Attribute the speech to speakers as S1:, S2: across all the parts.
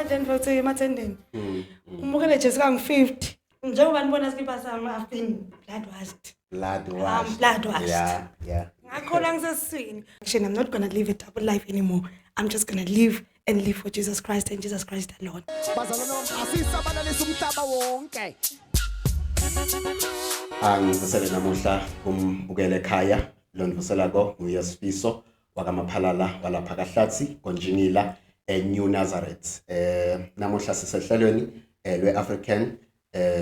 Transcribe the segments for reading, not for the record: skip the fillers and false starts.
S1: then vote emathenden. Umukele Jesu kangi-50. Njengoba nibona skipper sami I've been blood washed.
S2: Blood washed.
S1: Blood washed.
S2: Yeah.
S1: Ngakholwa ngisesiswini. Actually, I'm not going to live a double life anymore. I'm just going to live and live for Jesus Christ and Jesus Christ alone.
S2: Angivusele namuhla umbukele ekhaya lo nivusela ko nguyesifiso wakamaphalala walapha kaHlatsi konjinila eNew Nazareth. Namuhla sisehlelweni lweAfrican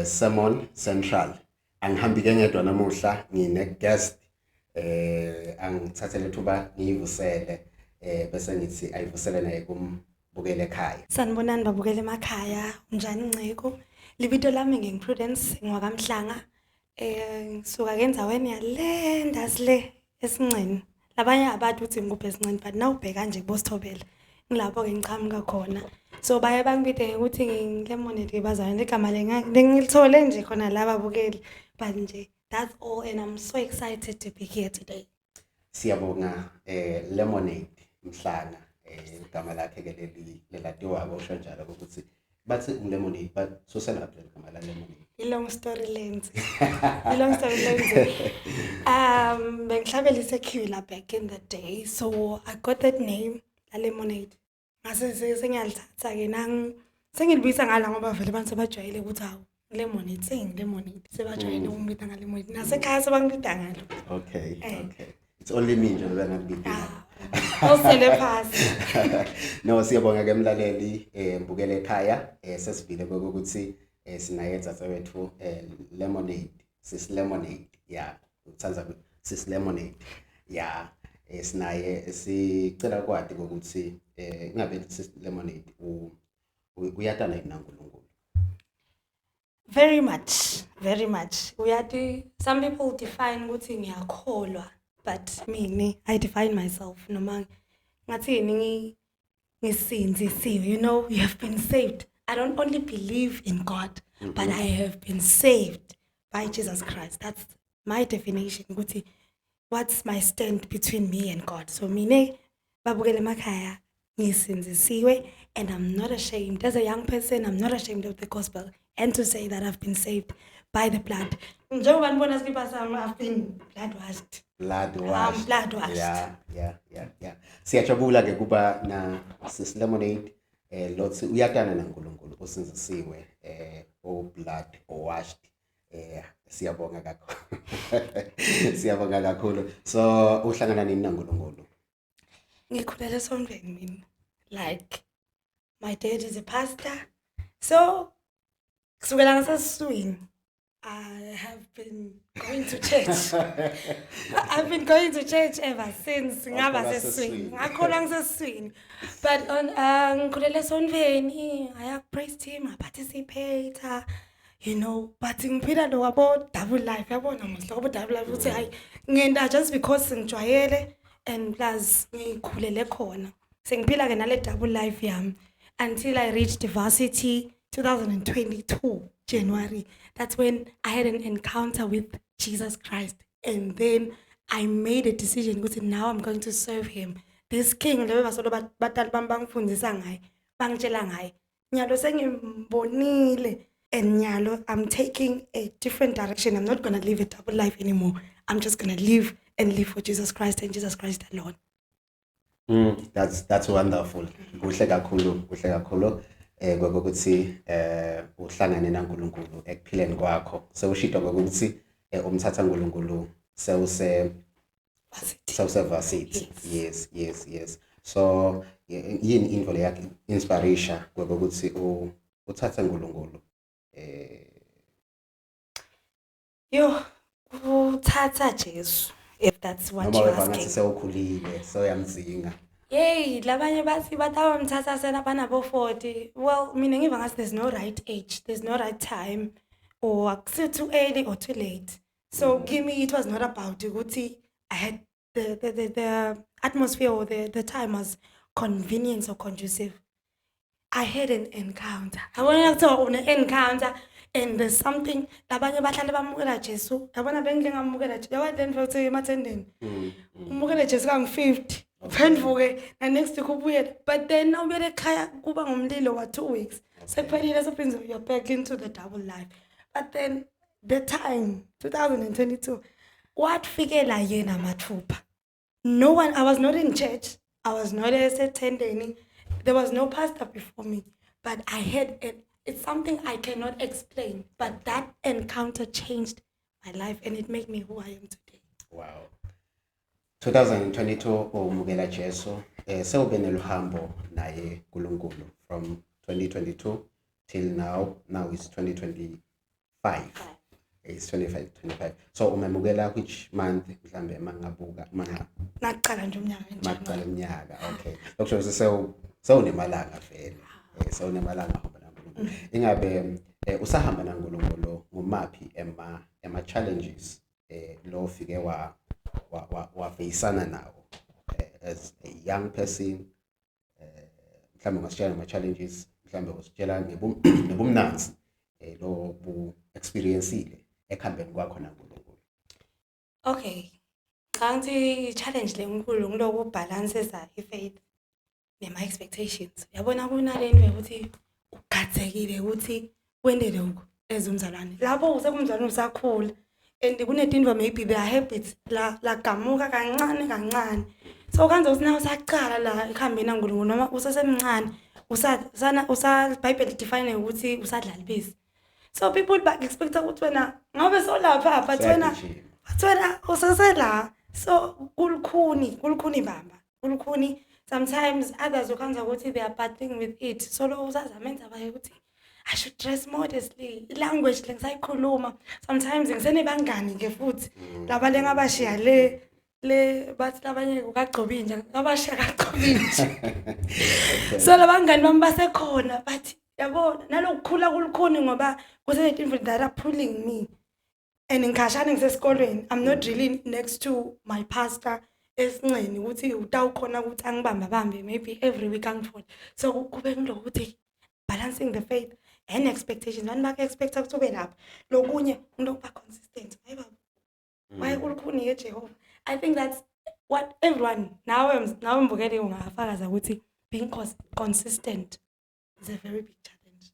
S2: Sermon Central. Angihambi ke ngedwa namuhla ngine guest angithathele thuba ngivusele bese ngithi ayivusele naye kumbukele ekhaya.
S1: Sanibonani babukele emakhaya, unjani Nceko? Libito lami ngingiPrudence ngwakamhlanga. Ngisuka ke endaweni yale ndasile esincane. Labanye abantu uthi ngikuphe esincane but nawubheka nje kuBosithobela. Ngilapho ke ngichamuka khona. So baye bangibide ukuthi ngilemonade bazana igama lengilithole nje khona laba bukeli but nje that's all and I'm so excited to be here today.
S2: Siyabonga Lemonade Mhlanga igama lakhe ke lelatiwa usho njalo ukuthi bathi Lemonade but so selapha igama la Lemonade.
S1: Long story lens. Bengihlabela isekhula back in the day, so I got that name, la Lemonade. Ngase sengiyalithatha ke nang sengilibisa ngala ngoba vele abantu sebajwayele ukuthi hawu Lemonade Lemonade sebajwayele umbita ngale Lemonade nasekhaya sebangibita ngalo.
S2: Okay. It's only me nje lo ngibita.
S1: Osele phasi.
S2: No siyabonga ke mlaleli mbukele ekhaya sesivile ukuthi sinayenza sewethu Lemonade sis Lemonade uthanza sis Lemonade sinaye sicela kwadi ukuthi ngabe sis Lemonade uyatana naNkulunkulu.
S1: Very much. Uyathi some people define ukuthi ngiyakholwa but me I define myself noma ngathi ngisinzisiwe, you know, you have been saved. I don't only believe in God, but I have been saved by Jesus Christ. That's my definition. What's my stand between me and God? So mine babukele emakhaya ngisinzisiwe and I'm not ashamed. As a young person, I'm not ashamed of the gospel and to say that I've been saved by the blood. Njengoba nibona skipper sami I've been blood washed.
S2: Blood washed.
S1: Blood washed.
S2: Yeah. Siyajabula ke kuba na sis Lemonade lothi uyatana naNkulunkulu usinzisiwe blood washed. Siyabonga kakhulu. So uhlangana nini naNkulunkulu?
S1: Ngikhulele esontweni mina. Like my dad is a pastor. So kusukela ngasesiswini I have been going to church. I've been going to church ever since ngaba sesiswini. Ngakholwa ngisesiswini. But on ngikhulele esontweni, I praise team, I participate, you know, but ngiphila lo wabo double life. Yabona mosla wabo double life uthi hayi ngenda just because ngijwayele and plus ngikhulele khona. Sengiphila ke nale double life yami until I reached varsity 2022 January. That's when I had an encounter with Jesus Christ. And then I made a decision because now I'm going to serve him. This king, lewe basolo batali bangifundisa ngaye, bangitshela ngaye. Nyalo sengimbonile and nyalo I'm taking a different direction. I'm not going to live a double life anymore. I'm just going to live and live for Jesus Christ and Jesus Christ alone.
S2: That's wonderful. Kuhle kakhulu. Ngokuthi uhlangane naNkulunkulu ekuphileni kwakho sewushito ngokuthi umthatha uNkulunkulu sewuse varsity. Yes. So yini into le yakhe inspiration ngokuthi uthatha uNkulunkulu
S1: uthatha Jesu, if that's what you're asking.
S2: Noma sewukhulile so yamzinga.
S1: Yay, labanye bathi bathawa mthatha sena banabo 40. Well, mina ngiva ngathi there's no right age, there's no right time, or akusi too early or too late. So give me, it was not about ukuthi I had the atmosphere or the time was convenience or conducive. I had an encounter. I want to talk on an encounter and there's something labanye bahlale bamukela Jesu. Yabona bengilengamukela Jesu. Yawa then vote emathenden. Umukela Jesu kangi-50. phenduke na next week ubuyele, but then nawubuyele ekhaya kuba ngumlilo wa 2 weeks, sekuphelile sophinze you're back into the double life. But then the time 2022 watfikela yena mathupha. No one, I was not in church, I was not attending, there was no pastor before me, but I had it's something I cannot explain, but that encounter changed my life and it made me who I am today.
S2: Wow. 2022 umukela Jesu sewube neluhambo naye kuNkulunkulu from 2022 till now it's 2025. It's 25. So umemukela which month mhlambe mangabuka
S1: Naqala nje umnyaka njalo.
S2: Maqala umnyaka. Okay. Lokusho sewunemalanga vele. Sewunemalanga hamba naNkulunkulu. Ingabe usahamba naNkulunkulu ngumaphi ema challenges lo ufike wafeyisana nawo as a young person, mhlambe ungasitshela ama challenges, mhlambe usitshela ngebumnanzi lo bu experiencile ekhambeni kwakho naNkulunkulu.
S1: Okay. Kanti challenge lenkulu ngiloku balancesa ifaith nema expectations. Uyabona kunalento ukuthi ugathekile ukuthi wendele lokho ezumzalwane. Lapho usekumzalwane usakhula and kunedindwa maybe their habits la gamuka kancane. So kanze usina usaqala la ekhambeni naNkulunkulu noma usesemncane usa Bible define ukuthi usadlala ibisi. So people back expect ukuthi wena ngabe solapha but wena usasela. So kulukhuni bamba. Kulukhuni sometimes others ukhanza ukuthi they are battling with it. So lo usazamenza baye ukuthi I should dress modestly. Language lengisayikhuluma. Sometimes ngisenebangani ke futhi laba lengabashiya le bathi labanye ukagcobi nje ngabashiya kagcobi. So labangani bami basekhona but yabona nalokukhula kulukhuni ngoba kusenetinto that are pulling me. And ngikashana ngisesikolweni, I'm not really next to my pastor esinceni ukuthi utawukhona ukuthi angibambe maybe every week angithole. So kube ngilo ukuthi balancing the faith and expectations. Abantu bake expect ukuthi ube lapha. Lokunye ngilokuba consistent. Hayi baba. Why kulukhuni yeJehova? I think that's what everyone now mbukele ungafakaza ukuthi being consistent is a very big challenge.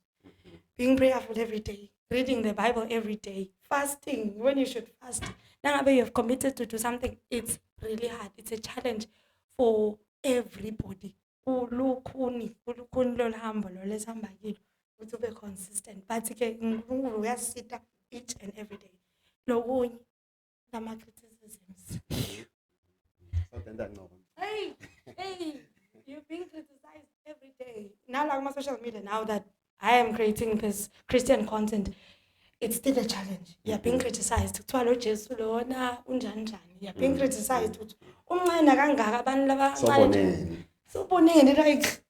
S1: Being prayerful every day, reading the Bible every day, fasting when you should fast. Now you have committed to do something, it's really hard. It's a challenge for everybody. Ulukhuni lolhambo lo lesihamba kilo ukuthi ube consistent. But ke uNkulunkulu uyasita each and every day. Lokunye nama criticisms. Hey, you're being criticized every day. Now like my social media, now that I am creating this Christian content, it's still a challenge. You're being criticized. Kuthiwa Jesu lona unjani. You're being criticized. Umncane kangaka abantu labancane. So bonene like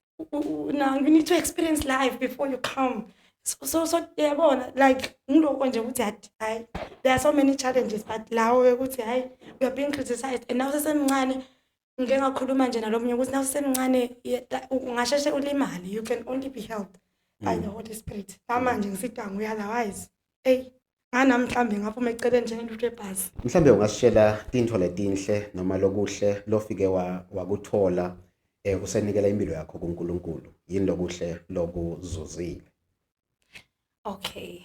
S1: now you need to experience life before you come. So yabona like ngiloko nje ukuthi there are so many challenges but lawo ukuthi we are being criticized and now sesemncane ngeke ngakhuluma nje nalomnye ukuthi now sesemncane ungasheshe ulimali. You can only be helped by the Holy Spirit. Manje ngisida nguya otherwise ngana mhlambe ngaphuma eceleni njengento ebhasi.
S2: Mhlambe ungasitshela into letinhle noma lokuhle lofike wakuthola usenikela impilo yakho kuNkulunkulu. Yini lokuhle lokuzuzile?
S1: Okay.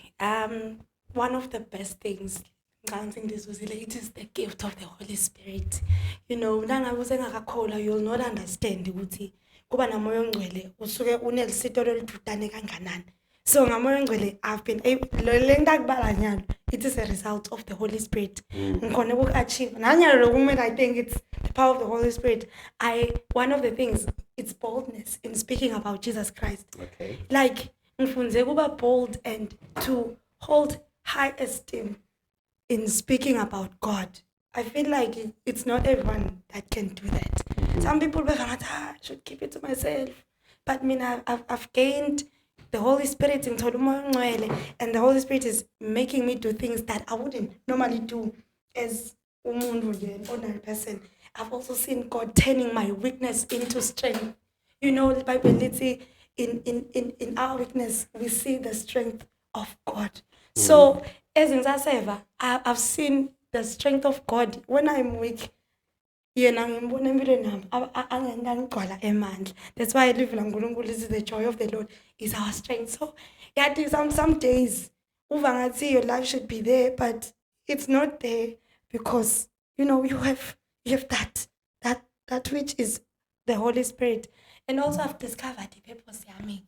S1: One of the best things it is the gift of the Holy Spirit. You know, nangabe usengakakholwa you'll not understand ukuthi kuba namoya ongcwele usuke unelisito lolidudane kanganani. So ngamoya ongcwele I've been able lenta kubala nyalo. It is a result of the Holy Spirit. Ngikhona ukuachieve. Nanyalo lokumele I think it's the power of the Holy Spirit. One of the things it's boldness in speaking about Jesus Christ.
S2: Okay.
S1: Like ngifunze kuba bold and to hold high esteem in speaking about God. I feel like it's not everyone that can do that. Some people I should keep it to myself. But I've gained the Holy Spirit in and the Holy Spirit is making me do things that I wouldn't normally do as an ordinary person. I've also seen God turning my weakness into strength. You know, the Bible in our weakness we see the strength of God. So as in I've seen the strength of God when I'm weak. yena ngimbona empilweni nami angigcwala emandla. That's why ilizwi laNkulunkulu lithi the joy of the Lord is our strength. So yathi some days uva ngathi your life should be there, but it's not there because you have that which is the Holy Spirit. And also I've discovered the purpose yami,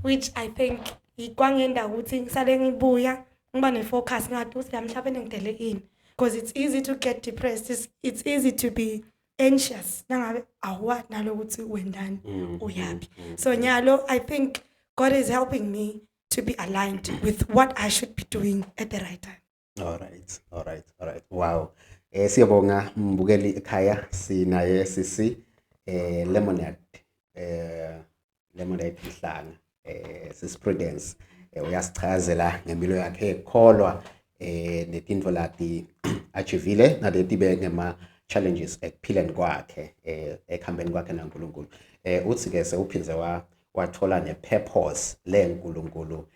S1: which I think ikwangenda ukuthi ngisale ngibuya ngiba ne-focus ngathi uthi lamhlabeni ngidele ini, because it's easy to get depressed, it's easy to be anxious nangabe awazi nalokuthi wendani uyaphi. So nyalo I think God is helping me to be aligned with what I should be doing at the right time.
S2: All right. Wow. Siyabonga mbukeli ekhaya sinaye sisi Lemonade Mhlanga sis Prudence uyasichazela ngempilo yakhe ekholwa netinto lati achivile naleti ngema challenges ekuphileni kwakhe ekuhambeni kwakhe naNkulunkulu. Uthi ke sewuphindze wathola ne-purpose leNkulunkulu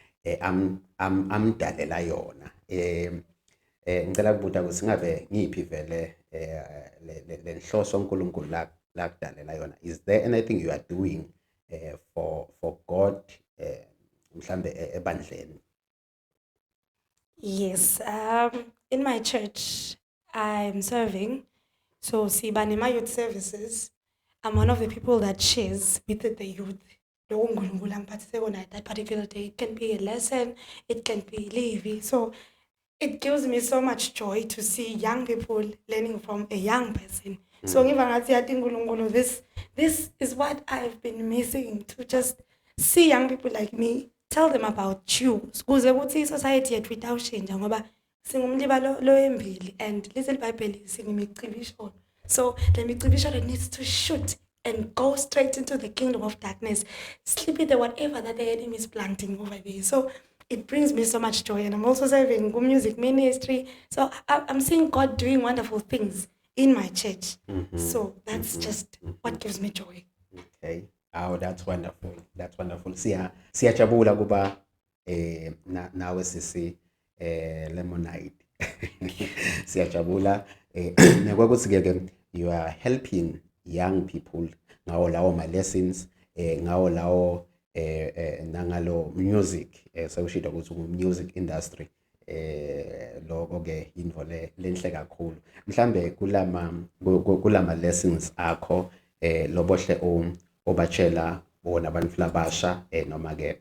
S2: amdalela yona. Ngicela ukubuza ukuthi ngabe ngiphi vele le nhloso uNkulunkulu la kudalela yona. Is there anything you are doing for God mhlambe ebandleni?
S1: Yes, in my church I'm serving. So siba nema youth services. I'm one of the people that shares with the youth. That particular day, it can be a lesson, it can be leaving. So it gives me so much joy to see young people learning from a young person. So this is what I've been missing, to just see young people like me, tell them about you. Kuze ukuthi society yethu itawushintsha ngoba singumliba lo embili, and little Bible singimicibisholo. So the micibisholo needs to shoot and go straight into the kingdom of darkness, sleep with whatever that the enemy is planting over there. So it brings me so much joy, and I'm also serving music ministry. So I'm seeing God doing wonderful things in my church. So that's just what gives me joy.
S2: Okay. Oh, that's wonderful. That's wonderful. Siyajabula kuba nawe sisi Lemonade. Siyajabula nekwakuthi ke you are helping young people ngawo lawo my lessons ngawo lawo nangalo music sewushilo ukuthi music industry lokho ke into lenhle kakhulu. Mhlambe kulama lessons akho lobohle obatshela bona abantu labasha noma ke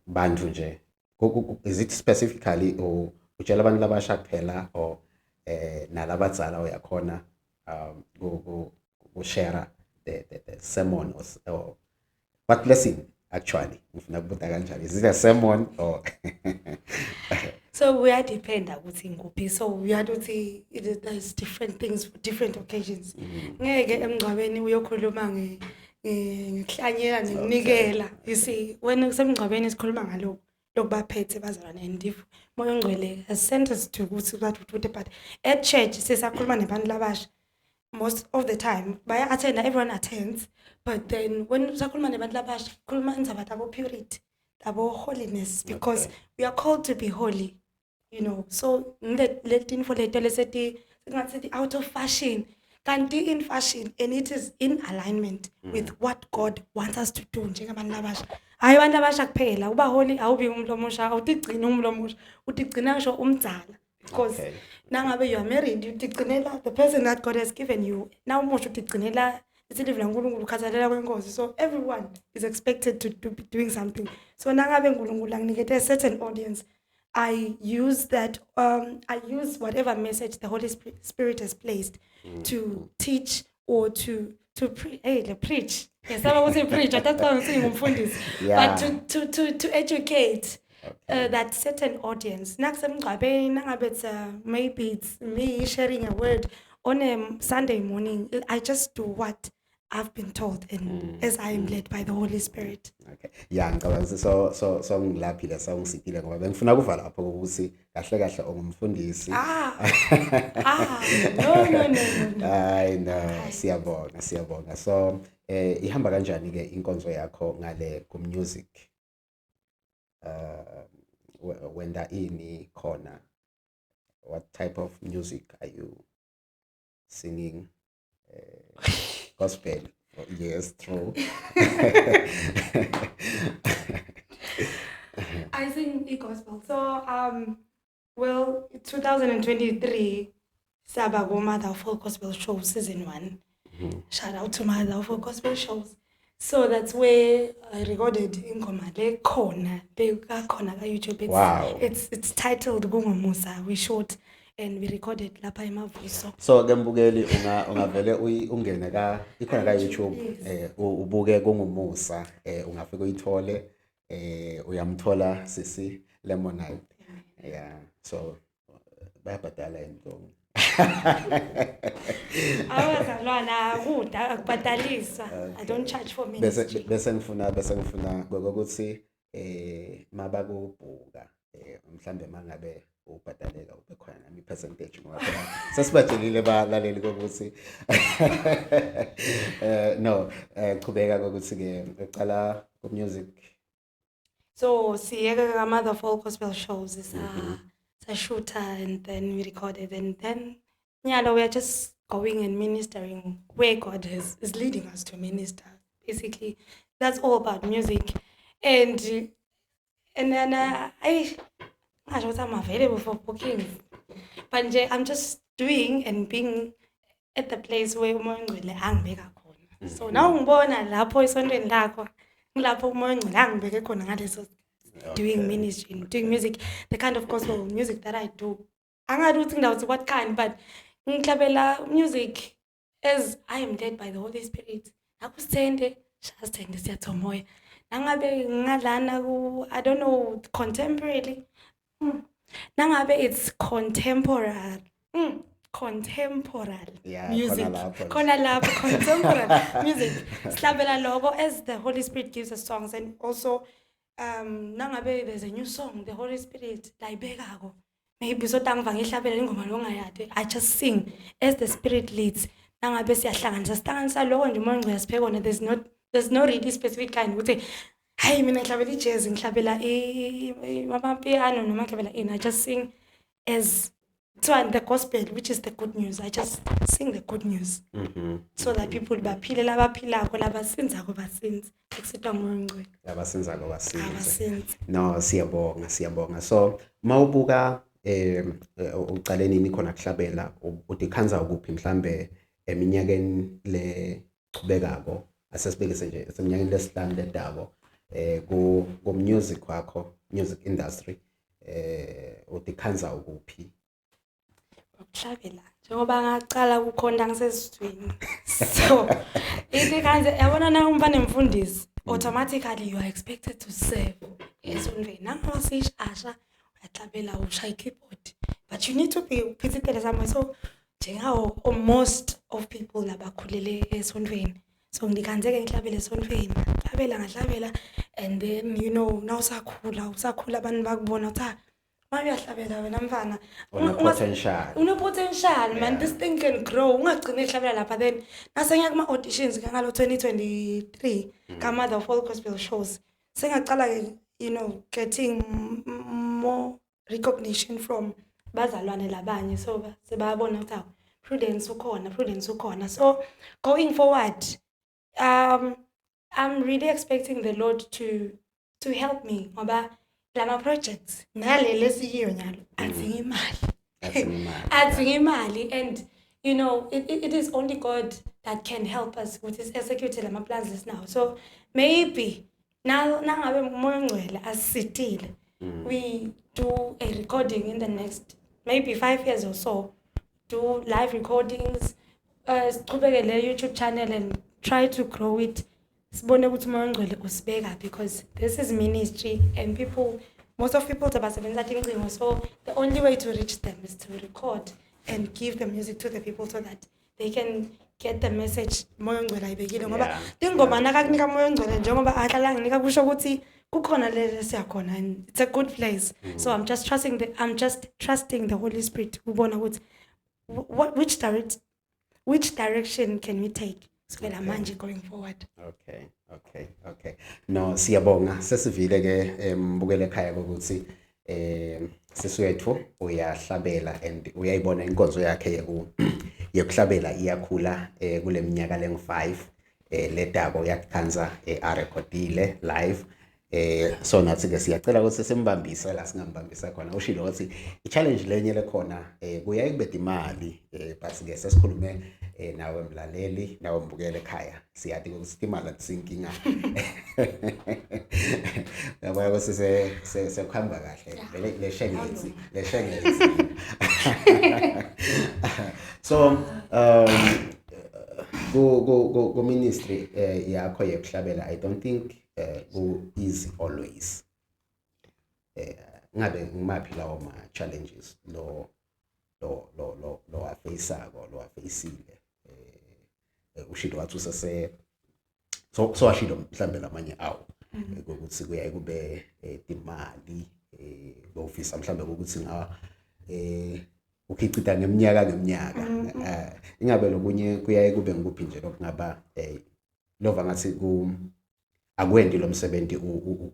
S2: bantu nje, is it specifically utshela abantu labasha kuphela or nalabadzala uyakhona share the sermon or what lesson actually ngifuna ukubuza kanjani, is it a sermon or
S1: So we are depend ukuthi nguphi. So we are doing there's different things for different occasions. Ngeke emngcwabeni uyokhuluma ngehlanyela nekunikela. You see, when usemngcwabeni sikhuluma ngalokho lokubaphethe bazalwane, and if moya ongcwele has sent us to ukuthi bathuthe, but at church sisakhuluma nabantu labasha. Most of the time baya-attend, everyone attends, but then when usakhuluma nabantu labasha khuluma indaba tabo purity, tabo holiness, because we are called to be holy, so let info leto lesethi singathi out of fashion, kanti in fashion, and it is in alignment with what God wants us to do njengabantu labasha. Hayi abantu abasha kuphela, uba holy awubi umuntu omusha, awutigcini umuntu omusha, utigcina ngisho umdzala, because nangabe you are married, utigcinela the person that God has given you. Now umusha utigcinela isilivela uNkulunkulu, ukhathalela kwenkosi. So everyone is expected to be doing something. So nangabe uNkulunkulu anginikete a certain audience, I use that, I use whatever message the Holy Spirit has placed to teach or to preach. Yes, I was saying preach. I thought I was saying but to educate that certain audience. Maybe it's me sharing a word on a Sunday morning. I just do what I've been told, and as I am led by the Holy Spirit.
S2: Okay. Yeah, ngicabanga so ngilaphile sawungisipile ngoba bengifuna kuva lapho ukuthi kahle ungumfundisi.
S1: No.
S2: Hayi no, siyabonga. So ihamba kanjani ke inkonzo yakho ngale ku music? Wenda ini khona, what type of music are you singing gospel. Yes, true.
S1: I sing e-gospel. So, well, 2023, Sabago Mother of All Gospel Show Season 1. Shout out to Mother of All Gospel Shows. So that's where I recorded ingoma le khona ka YouTube.
S2: Wow.
S1: It's titled Gungomusa. We shot and we recorded lapha eMavuso.
S2: So ke mbukeli ungavele ungene ikhona ka YouTube ubuke kungumusa ungafika uyithole uyamthola sisi Lemonade. Yeah. So bayabhadala into.
S1: Awazalwana kuda akubhadalisa. I don't charge for ministry.
S2: Bese ngifuna ngokuthi mabakubhuka mhlambe mangabe ubhadaleka ube khona nami percentage ngoba sesibatshelile balaleli ukuthi no qhubeka ukuthi ke uqala ku music.
S1: So siyeke Mother of All Gospel Shows is a shooter, and then we recorded, and then we are just going and ministering where God is leading us to minister. Basically, that's all about music, and then I'm available for bookings, but I'm just doing and being at the place where uMoyengcwele angibeka khona. So now ngibona lapho esontweni lakho ngilapho uMoyengcwele angibeke khona ngaleso doing ministry, doing music, the kind of gospel music that I do. I don't think that's what kind, but ngihlabela music as I am led by the Holy Spirit. Akusende, shasende siyathomoya. Nangabe ngadlana ku I don't know contemporary. Nangabe it's contemporary. Contemporary music. Khona lapho contemporary music. Sihlabela logo as the Holy Spirit gives us songs, and also nangabe there's a new song the Holy Spirit layibekako. Maybe so tangva ngihlabela ingoma longayade. I just sing as the Spirit leads. Nangabe siyahlanganisa lokho nje uMoyengcwele asiphe kona. There's no really specific kind ukuthi hayi mina ngihlabela ijazz ngihlabela amapiano noma ngihlabela ini. I just sing as the gospel, which is the good news. I just sing the good news. So that people baphile labaphilako labasinzako basinze ekusitwa nguMoyengcwele.
S2: Labasinzako basinze.
S1: Abasinze.
S2: No, siyabonga. So mawubuka uqale nini khona kuhlabela udikhanza ukuphi mhlambe eminyakeni le qhubekako asesibekise nje eminyakeni lesihlanu ledabo ku music wakho, music industry udikhanza ukuphi?
S1: Ukuhlabela njengoba ngaqala ukukhonda ngisesizweni. So isikhanze yabona na umfana emfundisi automatically you are expected to serve esontweni. Nanga sishasha uyahlabela ushaya keyboard, but you need to be physically somewhere. So njengawo most of people labakhulele esontweni, so ngikhanzeke ngihlabele esontweni ngahlabela, and then now usakhula abantu bakubona uthi mayahlabela wena mfana potential man, this thing can grow. Ungagcina ehlabela lapha, then nasengiya kuma auditions ngalo 2023 ka Mother of All Gospel Shows sengaqala getting more recognition from bazalwane labanye, so sebabona ukuthi Prudence ukhona. So going forward, I'm really expecting the Lord to help me ngoba lama projects nale lesiyiyo nyalo adzinga imali, and it is only God that can help us with this execute lama plans now. So maybe now nangabe uMoyengcwele asitile, we do a recording in the next maybe 5 years or so, do live recordings, siqhubeke le YouTube channel and try to grow it. Sibone ukuthi uMoyengcwele usibeka, because this is ministry and most of people abasebenza tincingo, so the only way to reach them is to record and give the music to the people so that they can get the message Moyengcwele ayibekile ngoba ingoma nakakunika Moyengcwele njengoba ahlala nginika kusho ukuthi kukhona lele siyakhona, and it's a good place. So I'm just trusting the Holy Spirit ubona ukuthi which direction can we take sukela manje going forward.
S2: Okay. No, siyabonga sesivile ke mbukele ekhaya ukuthi siswethu uyahlabela and uyayibona inkonzo yakhe yokuhlabela iyakhula kule minyaka lengu5 le Dabo yakhanza arecordile live so nathi ke siyacela ukuthi simbambise la singambambisa khona ushilo ukuthi i-challenge lenye lekhona kuyaye kube imali but ke sesikhulume nawe mlaleli nawe mbukele ekhaya siyathi ukuthi imali akusinkinga yabona ukuthi sekuhamba kahle le shengezi so go ministry yakho yokuhlabela I don't think go easy always ngabe ngimaphi lawo ma challenges lo afacako lo afacile ushilo wathi usase so ashilo mhlambe lamanye awo ukuthi kuyaye kube imali ofisa mhlambe ukuthi ukhicita ngeminyaka ingabe lokunye kuyaye kube ngikuphi nje lokungaba lova ngathi akwendi lo msebenzi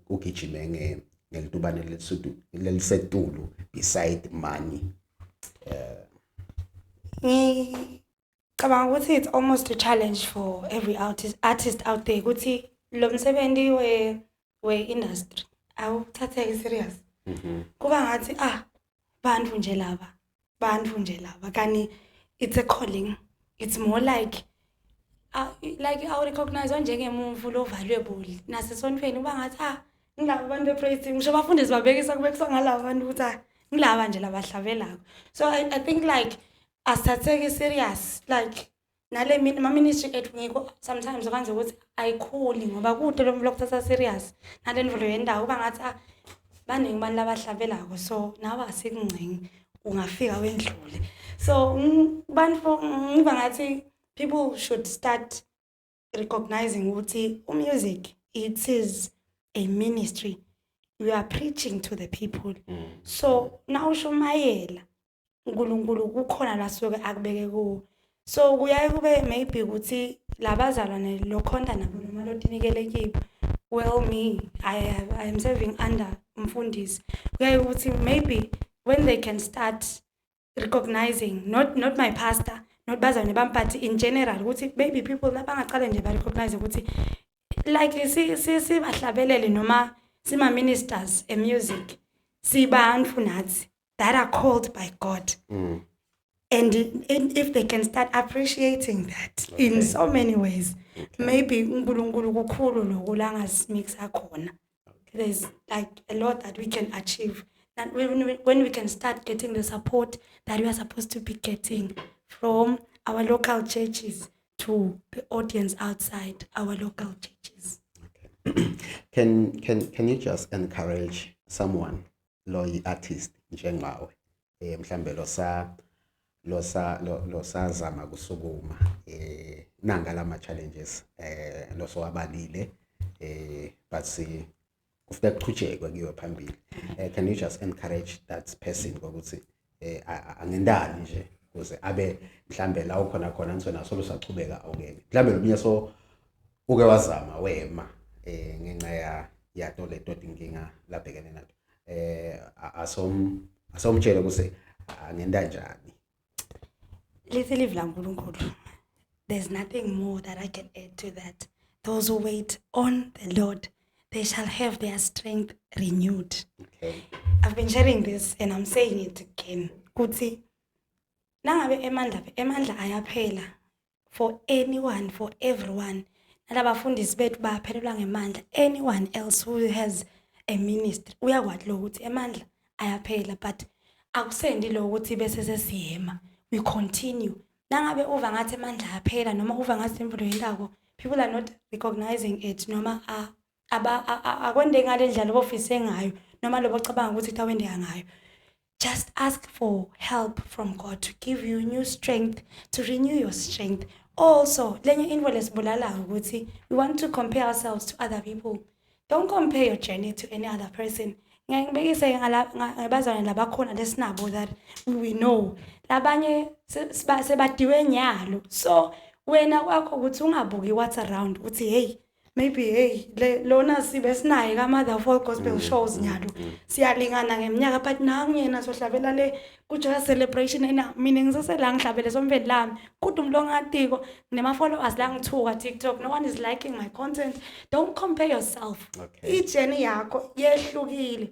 S2: ugijime ngelitubane lelisetulu beside money
S1: ngicabanga ukuthi it's almost a challenge for every artist out there ukuthi lo msebenzi we industry awuthatheke serious kuba ngathi bantu nje laba kani it's a calling it's more like I recognize njengemuntu lo valuable nasesontweni kuba ngathi ngilabo bantu bepraise ngisho abafundisi babekisa kubekiswa ngalabo bantu ukuthi ngilaba nje labahlabelako so I think like asathatheke serious like nale ministry ethu ngiko sometimes okanje ukuthi ayikhuli ngoba kude lo lokuthatha serious nale ndvolo yendawo kuba ngathi baningi abantu labahlabelako so nawe asikungcingi ungafika wendlule so bantu ngiba ngathi people should start recognizing ukuthi music it is a ministry you are preaching to the people so now ushumayela uNkulunkulu kukhona la soke akubeke kuwo so kuyaye kube maybe ukuthi labazalwane lo khonda nabo noma lo tinikele kibo well me I am serving under umfundisi kuyaye ukuthi maybe when they can start recognizing not my pastor not bazalwane bami in general ukuthi baby people labangaqale nje ba recognize ukuthi like si bahlabelele noma sima ministers e music sibantu nathi that are called by God and if they can start appreciating that in so many ways maybe uNkulunkulu kukhulu lokulanga mix akhona there's like a lot that we can achieve and when we can start getting the support that we are supposed to be getting from our local churches to the audience outside our local churches.
S2: Okay. Can you just encourage someone lo artist njengawe mhlambe lo sazama kusukuma nanga lama challenges lo so abalile but kufika kuchujekwe kiwe phambili can you just encourage that person ukuthi angendali nje ukuze abe mhlambe la ukhona khona nisona solo sachubeka awukeke mhlambe lomnye so uke wazama wema ngenxa yato le dot inkinga labhekene nato asomtshela ukuthi angenda njani
S1: lithi live la uNkulunkulu there's nothing more that I can add to that those who wait on the Lord they shall have their strength renewed.
S2: Okay.
S1: I've been sharing this and I'm saying it again. Kuthi nangabe emandla ayaphela for anyone, for everyone. Nalabafundisi bethu baphelelwa ngemandla. Anyone else who has a ministry uyakwazi lo ukuthi emandla ayaphela but akusendi lo ukuthi bese sesiyema. We continue. Nangabe uva ngathi emandla ayaphela noma uva ngathi imfundo yendako people are not recognizing it noma akwende ngale ndlela bofise ngayo noma lobo cabanga ukuthi tawende ngayo just ask for help from God to give you new strength to renew your strength also lenye into lesibulala ukuthi we want to compare ourselves to other people don't compare your journey to any other person ngibekise ngabazana labakhona lesinabo that we know labanye sebadiwe nyalo so wena kwakho ukuthi ungabuki what's around uthi hey maybe hey lona sibe sinaye ka Mother of All Gospel shows nyalo siyalingana ngeminyaka but nangiyena sohlabela le ku joy celebration ena mina ngisasela ngihlabele somveli lami kodwa umlo ngatiko nema followers la ngithuka TikTok no one is liking my content. Don't compare yourself. Ijourney yakho yehlukile.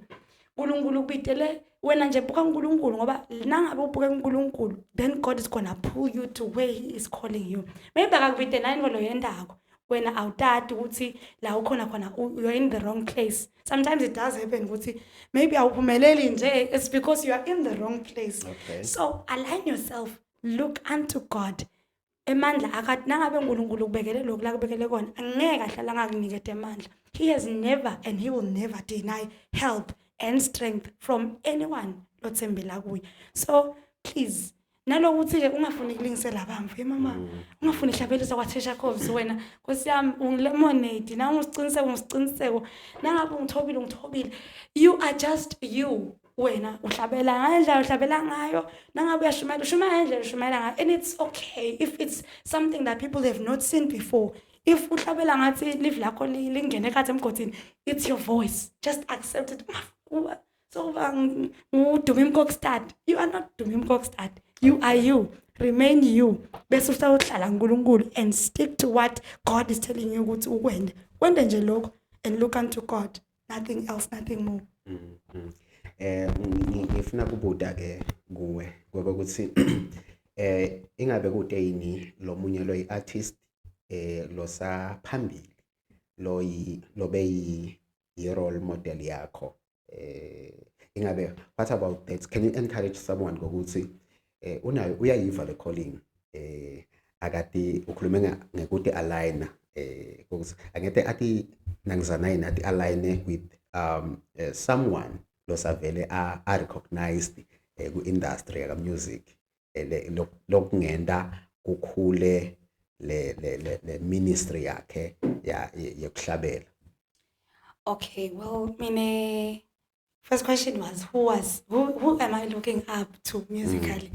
S1: uNkulunkulu kubitele wena nje buka uNkulunkulu ngoba nangabe ubuka uNkulunkulu then God is going to pull you to where he is calling you. Maybe akakubite nani lo yendako wena awutati ukuthi la ukhona khona you're in the wrong place. Sometimes it does happen ukuthi maybe awuphumeleli nje it's because you are in the wrong place. So align yourself, look unto God. Emandla akathi nangabe uNkulunkulu kubekele lokhu la kubekele kona angeke ahlala ngakunikete emandla. He has never and he will never deny help and strength from anyone lothembela kuye. So please nalokuthi ke ungafuni kulingisela bamvu mama ungafuni ihlabelisa kwaThesha Coves wena Nkosi yami ungilemonade na ungisiqiniseko nangabe ungithobile you are just you wena uhlabela ngendlela uhlabela ngayo nangabe uyashumayela ngendlela ushumayela ngayo and it's okay if it's something that people have not seen before. If uhlabela ngathi live lakho lingene ekhathe emgodini it's your voice, just accept it. So Dumi Mkokstad, you are not Dumi Mkokstad. You are you. Remain you. Bese uhlala uNkulunkulu and stick to what God is telling you ukuthi ukwende. Wende nje lokho and look unto God. Nothing else, nothing more.
S2: Ngifuna kubuda ke kuwe ngoba ukuthi ingabe kudeyini lo munye lo artist lo sa phambili lo be yi role model yakho. Ingabe what about that? Can you encourage someone ngokuthi unayo uyayiva le calling akati ukhuluma ngekuthi align ukuthi angete athi nangizana yini athi align with someone lo savele a recognized ku industry ya music lokungenda kukhule le ministry yakhe yokuhlabela.
S1: Okay, well, first question was who am I looking up to musically?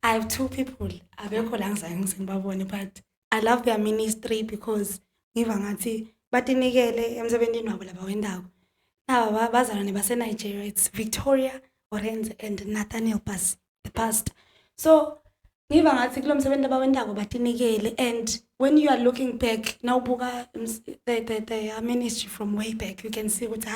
S1: I have two people abekho la ngizayengibabone but I love their ministry because ngiva ngathi batinikele emsebenzini wabo laba wendako. Naba bazalwane base Nigeria, it's Victoria Orenze and Nathaniel Pass, the pastor. So ngiva ngathi kulo msebenzi abawendako batinikele and when you are looking back now buka the ministry from way back you can see ukuthi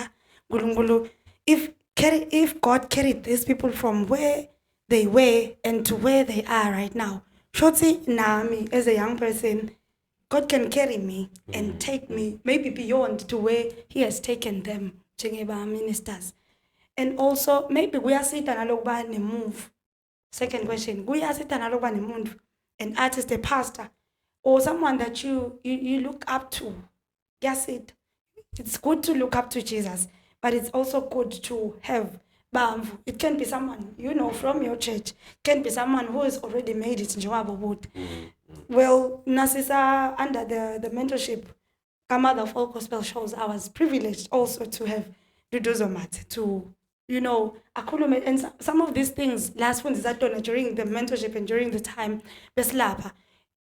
S1: uNkulunkulu if God carried these people from where they were and to where they are right now. Shoti nami as a young person God can carry me and take me maybe beyond to where he has taken them njengeba ministers. And also maybe kuyasita nalokuba ne move. Second question, kuyasita nalokuba ne move an artist, a pastor or someone that you look up to. Yes, it's good to look up to Jesus, but it's also good to have bamvu. It can be someone from your church. It can be someone who has already made it. Well, Nasisa under the mentorship, Mother of All Gospel shows, I was privileged also to have Duduzomat to akhulume, and some of these things last ones that done during the mentorship and during the time beslapha,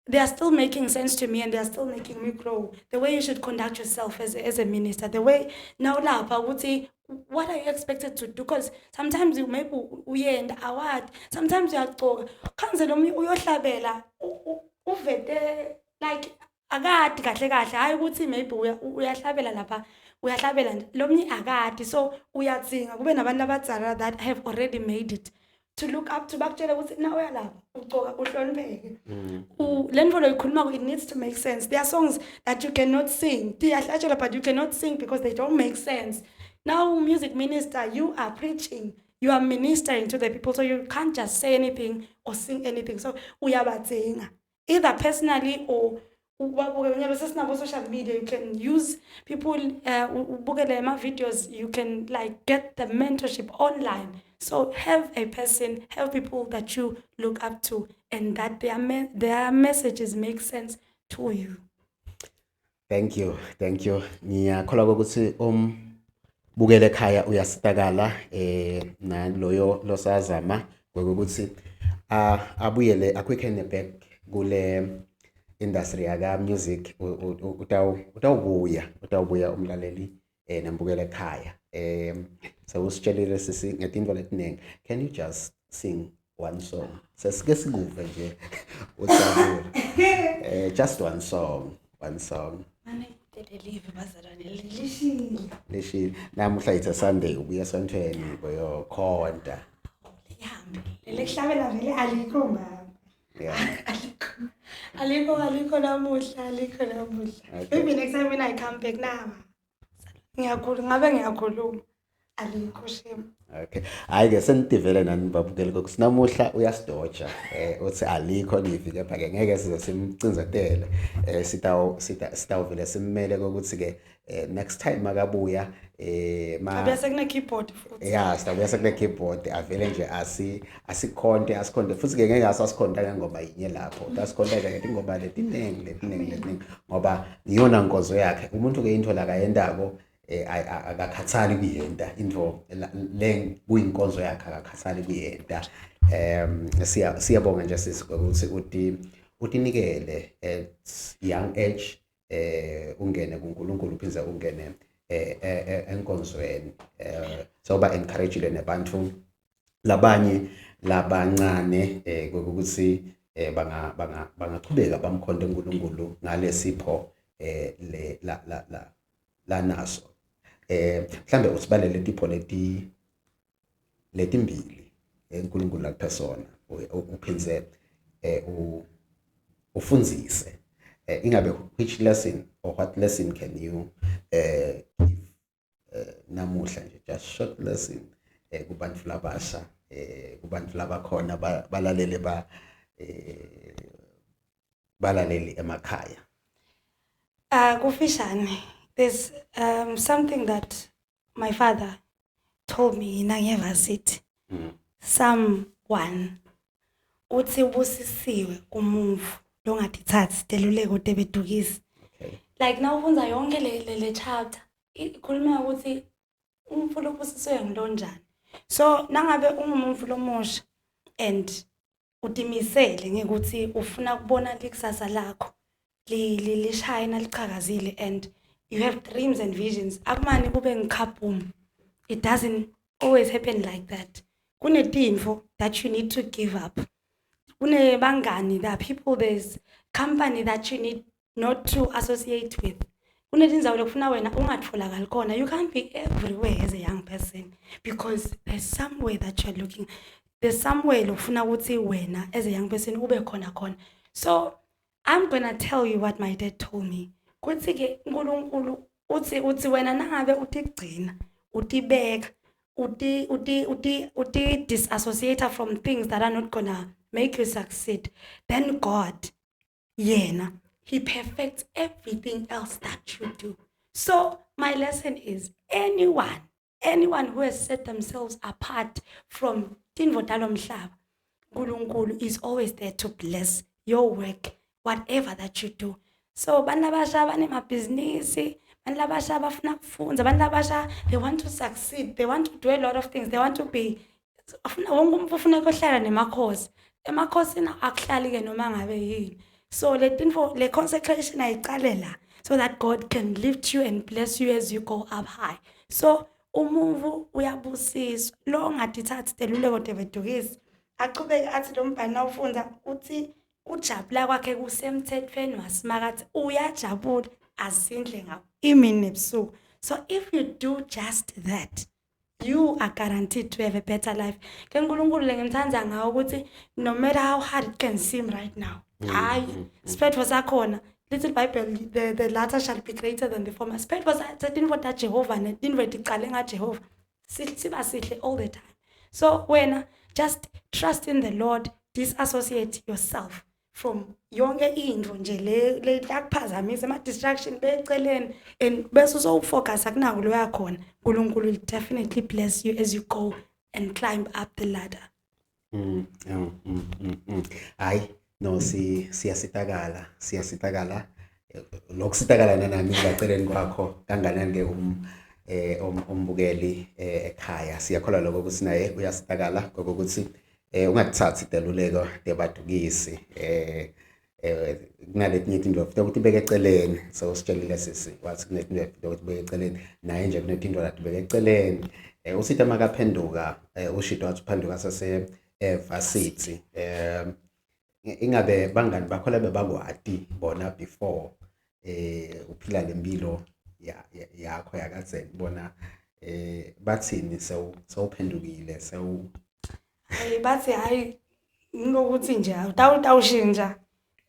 S1: they are still making sense to me and they are still making me grow. The way you should conduct yourself as a minister, the way now lapha would say what are you expected to do, because sometimes you maybe uyenda award, sometimes you are to cancel uyohlabela uvete like akati kahle hayi ukuthi maybe uyahlabela lapha uyahlabela lomnye akati, so uyatsinga kube nabantu abadzala that have already made it to look up to bakutshela ukuthi na uyalapha uqoka uhlonipheke. Lento loyikhuluma it needs to make sense. There are songs that you cannot sing but you cannot sing because they don't make sense. Now music minister, you are preaching, you are ministering to the people, so you can't just say anything or sing anything. So uyabatsinga either personally or social media. You can use people videos, you can like get the mentorship online. So have a person, have people that you look up to and that their messages make sense to you.
S2: Thank you. Ngiyakholwa ukuthi bukele ekhaya uyasitakala na loyo losazama ngokuthi abuyele aquicken back kule industry yaka music utawubuya umlaleli nembukela ekhaya. So usitshelile sisi ngetinto letiningi. Can you just sing one song? Sesike sikuve nje uThabule. Just one song.
S1: Mane leave bazalwane
S2: Lishilo. Namuhla it's a Sunday ubuya esontweni boyokhonta.
S1: lihambe lekuhlabela vele alikho mama.
S2: Yeah.
S1: Aliko namuhla. Maybe next time when I come back now. Ngiyakhuluma. Aliko shame.
S2: Okay. Hayi ke senidivele nani babukeli kokuthi namuhla uyasidoja uthi alikho livi kepha ke ngeke size simcinzetele sitawuvele simmele kokuthi ke next time makabuya
S1: Abuya sekune keyboard futhi.
S2: yeah sitawubuya sekune keyboard avele nje asikhonte futhi ke ngeke asasikhonta ngoma yinye lapho asikhonta ke ingoma letiningi ngoba iyona nkonzo yakhe umuntu ke into la kayendako akakhathali kuyenda into le kuyinkonzo yakhe akakhathali kuyenda siyabonga nje sisi ukuthi utinikele at young age ungene kuNkulunkulu uphinze ungene enkonzweni so ba encourage nebantu labanye labancane ukuthi bangaqhubeka bamkhonde uNkulunkulu ngalesipho la naso mhlambe usibalele tipho letimbili uNkulunkulu lakuphesona uphinze ufundzise ingabe which lesson or what lesson can you give namuhla nje just short lesson kubantu labasha kubantu labakhona balaleli emakhaya.
S1: Kufishane, there's something that my father told me in University. Someone uthi ubusisiwe umuntu longatithathi deluleko tebedukisi. Like now ufunda yonke le chapter ikhuluma ukuthi umfulo ubusisiwe ngilonjani. So nangabe ungumuntu lomusha and utimisele ngekuthi ufuna kubona likusasa lakho lishayina liqhakazile and you have dreams and visions akumani kube ngikhaphuma. It doesn't always happen like that. Kunetinfo that you need to give up. Kunebangani, there are people, there's company that you need not to associate with. Kunetinzawo lokufuna wena ungatholakali khona. You can't be everywhere as a young person because there's somewhere that you're looking. There's somewhere lokufuna ukuthi wena as a young person ube khona. So I'm gonna tell you what my dad told me. Kuthi ke uNkulunkulu uthi wena nangabe utigcina utibeka uti disassociate from things that are not gonna make you succeed, then God yena he perfects everything else that you do. So my lesson is anyone who has set themselves apart from tinvodalo mhlaba, uNkulunkulu is always there to bless your work, whatever that you do. So bantu labasha banemabhizinisi, bantu labasha bafuna kufunda, bantu labasha they want to succeed, they want to do a lot of things, they want to be wonke umuntu ufuna ukuhlala nemakhosi. Emakhosini akuhlali ke noma ngabe yini. So le consecration ayiqalela so that God can lift you and bless you as you go up high. So umuvu uyabusiswa lo ngatithathi deluleko tebedukisi aqhubeke athi lo mbhalo nawufunda uthi ujabula kwakhe kusemthethweni wasimakathi uyajabula asindle ngawo imini nebusuku. So if you do just that, you are guaranteed to have a better life. Ke uNkulunkulu ngimthanda ngawo ukuthi no matter how hard it can seem right now, spade was akhona. Little Bible, the latter shall be greater than the former. Spade was certain for that Jehovah and didn't wait to Jehovah. Sihle all the time. So when just trust in the Lord, disassociate yourself from yonke into nje le yakuphazamisa ama distraction beceleni and bese usofocus akunaku lo yakhona. uNkulunkulu will definitely bless you as you go and climb up the ladder.
S2: Hayi no siyasitakala lokusitakala nami ngibaceleni kwakho kanganani ke umbukeli ekhaya siyakholwa lokho ukuthi naye uyasitakala ngokuthi ungathathi deluleko debadukisi kunaletinye into ukuthi ibeke eceleni, so sitshelile sisi wathi kunetinto ukuthi ibeke eceleni, naye nje kunetinto lathi ibeke eceleni. Usita makaphenduka uShito wathi uphenduka sase varsity. Ingabe bangani bakho lebe bakwati bona before uphila lempilo yakho yakadzeni bona bathini sewuphendukile
S1: bathi hayi ngokuthi nje awutawushintsha.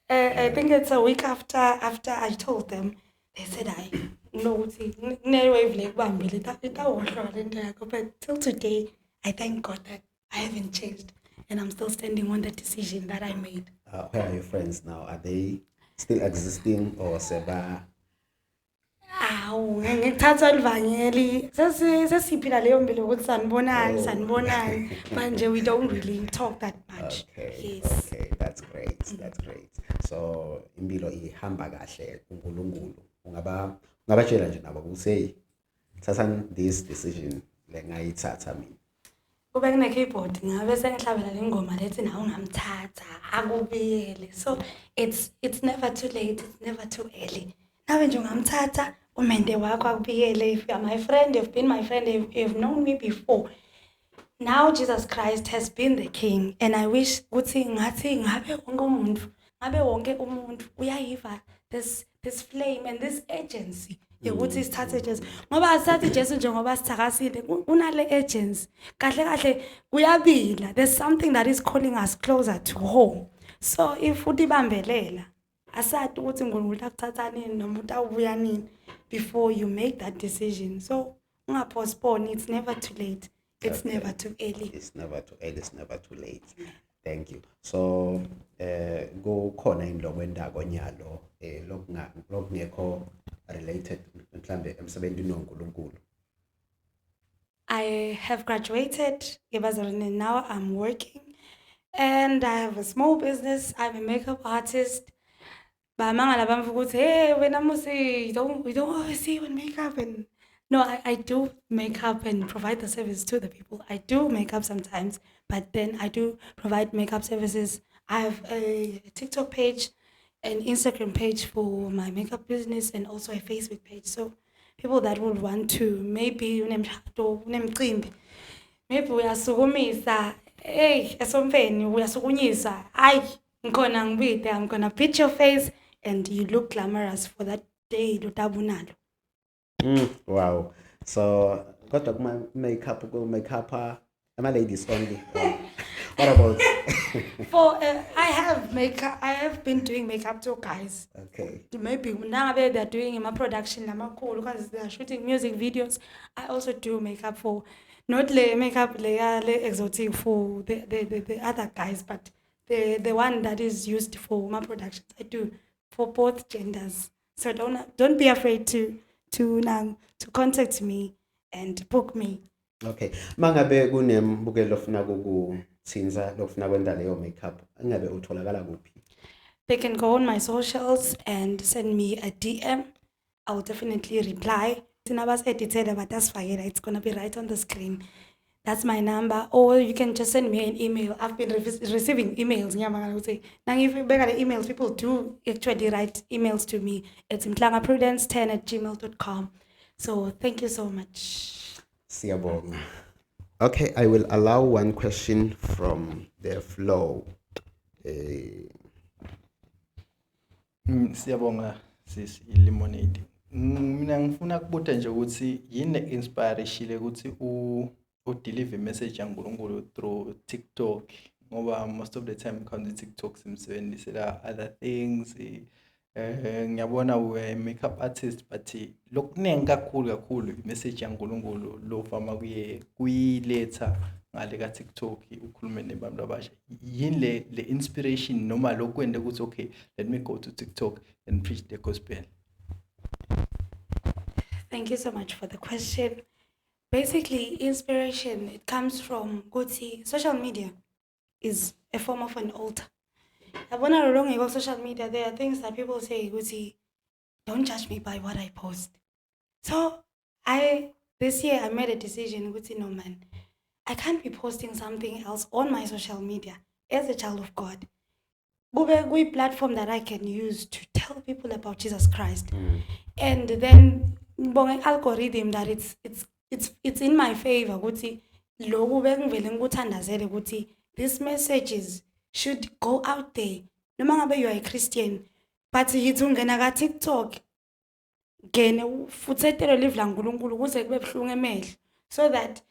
S1: I think it's a week after I told them, they said hayi ngokuthi kune-wave le kubambile itawuhlwa lento yakho, but till today I thank God that I haven't changed and I'm still standing on the decision that I made.
S2: Where are your friends now? Are they still existing or seba?
S1: Awu ngikuthatha olivangeli sesiphila leyo mpilo ukuthi sanibonani manje we don't really talk that much. Yes.
S2: Okay, that's great. That's great. So impilo ihamba kahle uNkulunkulu. Ungabatshela nje nabo ukuthi thatha this decision lengayithatha mina.
S1: Kube kune keyboard ngabe sengihlabela le ngoma lethi nawe ungamthatha akubiyele. So it's never too late, it's never too early. Nawe nje ungamthatha umende wakho akubiyele. If you are my friend, you've been my friend, you've known me before. Now Jesus Christ has been the king, and I wish ukuthi ngabe wonke umuntu uyayiva this flame and this agency yokuthi sithathe Jesu, ngoba asithathe Jesu njengoba sithakasile unale agency kahle kuyabila. There's something that is calling us closer to home. So if utibambelela asati ukuthi uNkulunkulu akuthatha nini noma utawubuya nini before you make that decision. So ungapostpone, it's never too late. It's never too early.
S2: It's never too early, it's never too late. Thank you. So kukhona indlo kwendako nyalo lokungekho related mhlambe emsebenzini noNkulunkulu.
S1: I have graduated and now I'm working and I have a small business. I'm a makeup artist. Bamangala bamfu ukuthi hey wena musi we don't always see you in makeup. And no, I do makeup and provide the service to the people. I do makeup sometimes, but then I do provide makeup services. I have a TikTok page, an Instagram page for my makeup business, and also a Facebook page. So people that would want to maybe maybe uyasukumisa, hey esomfeni uyasukunyisa, ayi ngikhona ngibide, I'm gonna pitch your face and you look glamorous for that day lutabunalo.
S2: Wow. So got my makeup am I ladies only? What about
S1: For I have been doing makeup to guys.
S2: okay.
S1: Maybe now they're doing my production cool because they're shooting music videos. I also do makeup for not the makeup exotic for the other guys, but the one that is used for my productions. I do for both genders. So don't be afraid to contact me and book me.
S2: Okay. Mangabe kunembukelo ofuna ukuthinza lokufuna kwenda leyo makeup, angabe utholakala kuphi?
S1: They can go on my socials and send me a DM. I will definitely reply. But that's fine. It's gonna be right on the screen. That's my number. Or you can just send me an email. I've been receiving emails. Now, if you the emails, people do actually write emails to me. It's mtlangaprudence10@gmail.com. So thank you so much.
S2: Siyabonga. Okay, I will allow one question from the flow.
S3: Siyabonga sis Lemonade. Mina ngifuna kubuta nje ukuthi yini inspire ukuthi deliver message yaNkulunkulu through TikTok, ngoba most of the time khona TikTok simsebenzisela other things. Ngiyabona we makeup artist but lokuningi kakhulu message yaNkulunkulu lo fama kuyiletha ngale ka TikTok ukhulume nabantu abasha. Yini le inspiration noma lokwenda ukuthi okay, let me go to TikTok and preach the gospel?
S1: Thank you so much for the question. Basically, inspiration, it comes from social media is a form of an altar. When I wrong about social media, there are things that people say, don't judge me by what I post. So this year I made a decision, no man, I can't be posting something else on my social media as a child of God. kube platform that I can use to tell people about Jesus Christ. And then ngibonga algorithm that it's in my favor ukuthi lokhu bengivele ngikuthandazele ukuthi these messages should go out there. Noma ngabe you are a Christian, but yithi ungena ka TikTok ngene ufuthethelwe live la uNkulunkulu kuze kube bhlungu emehlo, so that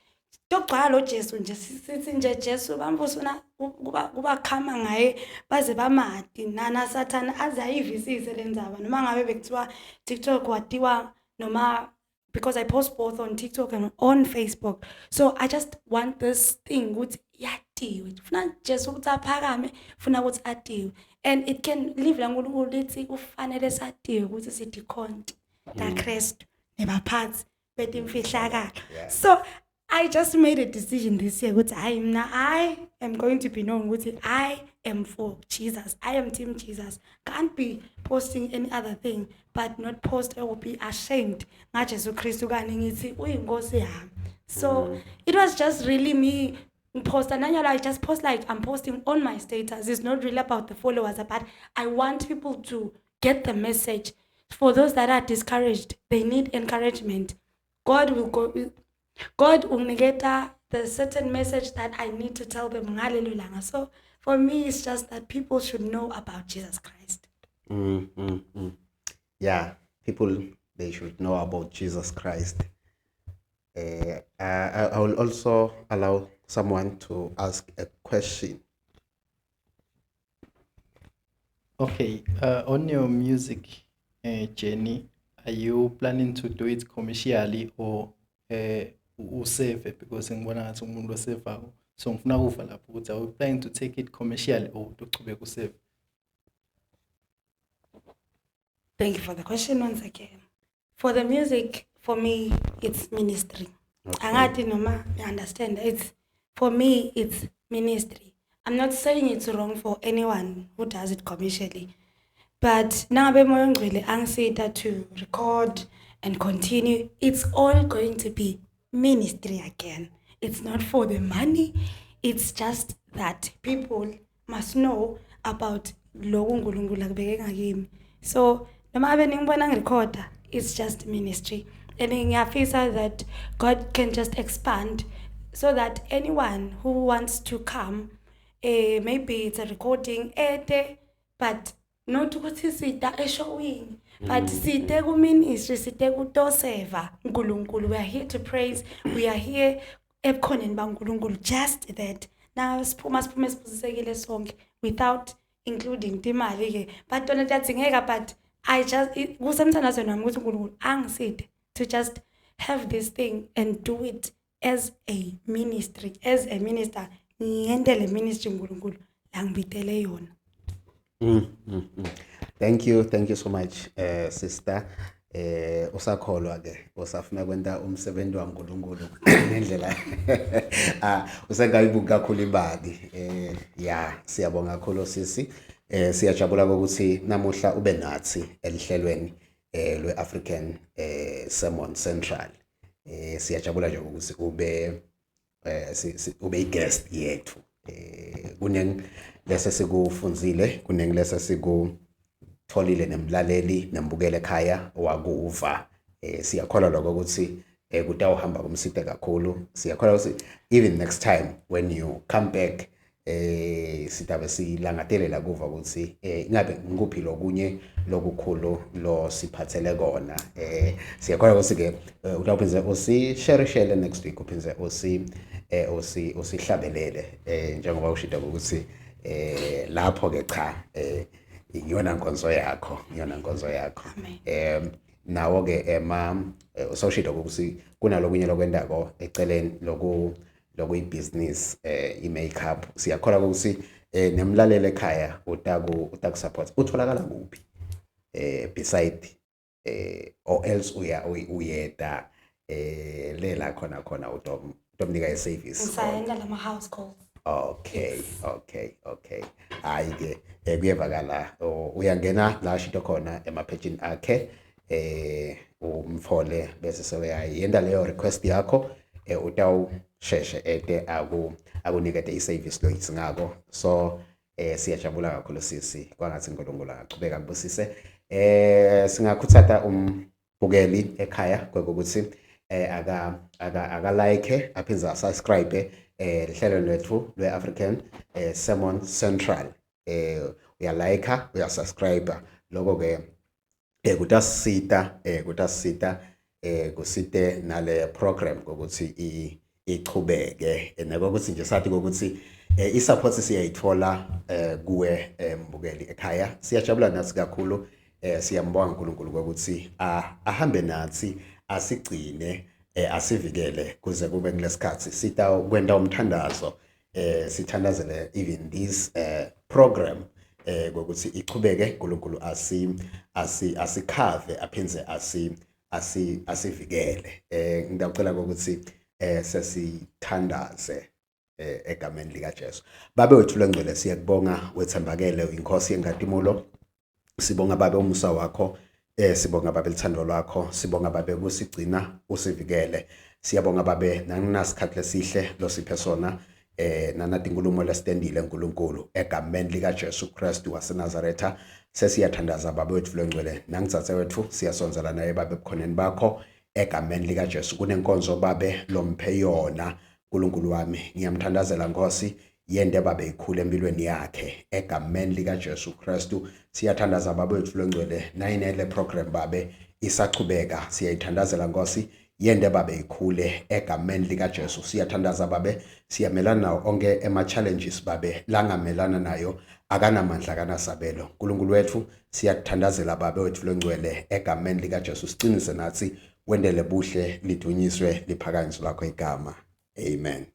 S1: togcwala lo Jesu nje sithi nje Jesu bambusuna kuba khama ngaye baze bamadi nana Satan azayivisise lenzaba noma ngabe bekuthiwa TikTok watiwa noma, because I post both on TikTok and on Facebook. So I just want this thing ukuthi yatiwe. Funa Jesu ukuthi aphakame, funa ukuthi atiwe. And it can live la uNkulunkulu lithi kufanele satiwe ukuthi sithi khonti la Christ nebaphathi betimfihlakala. So I just made a decision this year ukuthi I am going to be known ukuthi I am for Jesus. I am Team Jesus. Can't be posting any other thing, but not post or be ashamed. Nga Jesu Kristu kani ngithi uyinkosi yami. So it was just really me post, and then I just post like I'm posting on my status. It's not really about the followers, but I want people to get the message. For those that are discouraged, they need encouragement. God will uniketa the certain message that I need to tell them. So for me, it's just that people should know about Jesus Christ.
S2: Yeah, people, they should know about Jesus Christ. I will also allow someone to ask a question.
S3: Okay, on your music journey, are you planning to do it commercially or usave? Because ngibona ngathi umuntu osevako, so ngifuna ukuva lapho ukuthi are you planning to take it commercially or uqhubeka usave?
S1: Thank you for the question once again. For the music, for me, it's ministry. Angati noma, I understand. For me, it's ministry. I'm not saying it's wrong for anyone who does it commercially. But nangabe moya ngcwele angisita to record and continue, it's all going to be ministry again. It's not for the money. It's just that people must know about lokhu uNkulunkulu akubeke ngakimi. So noma abe ningibona ngirecorda, it's just ministry. And ngiyafisa that God can just expand so that anyone who wants to come, maybe it's a recording, but not ukuthi sita eshowing, but site ku ministry, site ku toseva uNkulunkulu. We are here to praise. We are here ebukhoneni baNkulunkulu, just that. Now siphuma sibuzisekile sonke without including imali ke. But tona tiyadzingeka, but I just kusemthandazweni wami ukuthi uNkulunkulu angiside to just have this thing and do it as a ministry, as a minister. Ngiyendele ministry uNkulunkulu la ngibitele yona.
S2: Thank you so much, sister. Usakholwa ke usafuna kwenta umsebenzi waNkulunkulu ngendlela usengayibuka kakhulu imali. Yeah, siyabonga kakhulu sisi. Siyajabula ukuthi namuhla ube nathi elihlelweni lweAfrican Sermon Central. Siyajabula nje ukuthi ube i-guest yethu. Kuneng lese sikufunzile, kuneng lese sikutholile nemlaleli nembukele ekhaya wakuva. Siyakholwa lokho ukuthi kutawuhamba kumsite kakhulu. Siyakholwa ukuthi even next time when you come back sitabe silangatelela kuva ukuthi ngabe ngikuphi lokunye lokukhulu lo siphathele kona. Siyakholwa ukuthi ke utawuphinze usishare next week, uphinze usihlabelele njengoba ushida ukuthi lapho ke cha iyona nkonzo yakho. Nawo ke usawushida ukuthi kunalokunye lokwendako eceleni lokuyi-business i-makeup. Siyakholwa ukuthi nemlalelo ekhaya utakusupport. Utholakala kuphi beside or else uyeda lela khona utomnika i-service?
S1: Ngisayenza lama house calls.
S2: Okay. Hayi ke kuyevakala uyangena la shito khona emapagini akhe umfole bese sewuyayenda leyo request yakho utawusheshe ete akunikete i-service lo yitsingako. So Siyajabula kakhulu sisi kwangathi uNkulunkulu akaqhubeka akubusise. Singakhuthatha umbukeli ekhaya kokuthi aka like aphinze asubscribe lihlelo lethu lwe-African Sermon Central. Uyalike, uyasubscribe. Lokho ke kutasisita kusite nale program ukuthi ichubeke nokuthi nje sathi ukuthi i-support siyayithola kuwe mbukeli ekhaya. Siyajabula nathi kakhulu, siyambonga uNkulunkulu ukuthi ahambe nathi asigcine, asivikele kuze kube kulesikhathi sita kwenda umthandazo, sithandazele even this program ukuthi ichubeke. uNkulunkulu asikhave aphinze asivikele. Ngiyacela ukuthi sesithandaze egameni lika Jesu. Babe wethu lengcwele siyakubonga, wethembakele inkosi yengadimulo. Sibonga babe umusa wakho, sibonga babe lithando lwakho, sibonga babe kusigcina usivikele. Siyabonga babe nanasikhathi lesihle losiphe sona, nanathi inkulumo lesitendile uNkulunkulu egameni lika Jesu Kristu waseNazaretha. Sesiyathandaza babe wethu lengcwele nangitsatse wethu siyasonzela naye babe ebukhoneni bakho egameni lika Jesu. Kunenkonzo babe lomphe yona uNkulunkulu wami, ngiyamthandazela Nkosi, yende babe ikhule empilweni yakhe egameni lika Jesu Kristu. Siyathandaza babe wethu lengcwele nayinele program babe isachubeka, siyayithandazela Nkosi, yende babe ikhule egameni lika Jesu. Siyathandaza babe, siyamelana nawo onke ema-challenges babe langamelana nayo, akanamandla akanasabelo. uNkulunkulu wethu siyakuthandazela babe wethu lengcwele egameni lika Jesu. Siqinise nathi, wendele buhle, lidunyiswe liphakanyiswe lakho igama. Amen.